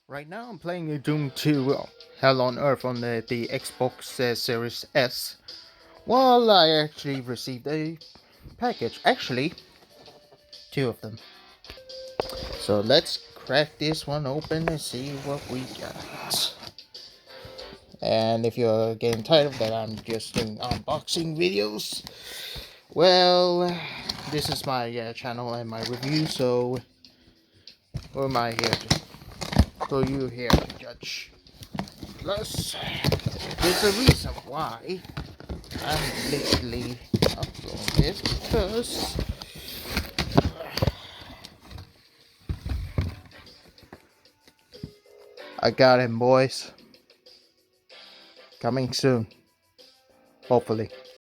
Right now I'm playing Doom 2 Hell on Earth on the Xbox Series S. Well, I actually received a package. Actually, two of them. So let's crack this one open and see what we got. And if you're getting tired of that I'm just doing unboxing videos, well, this is my channel and my review, so who am I here to? Who are you here to judge? Plus, there's a reason why I'm literally uploading this, because I got him, boys. Coming soon, hopefully.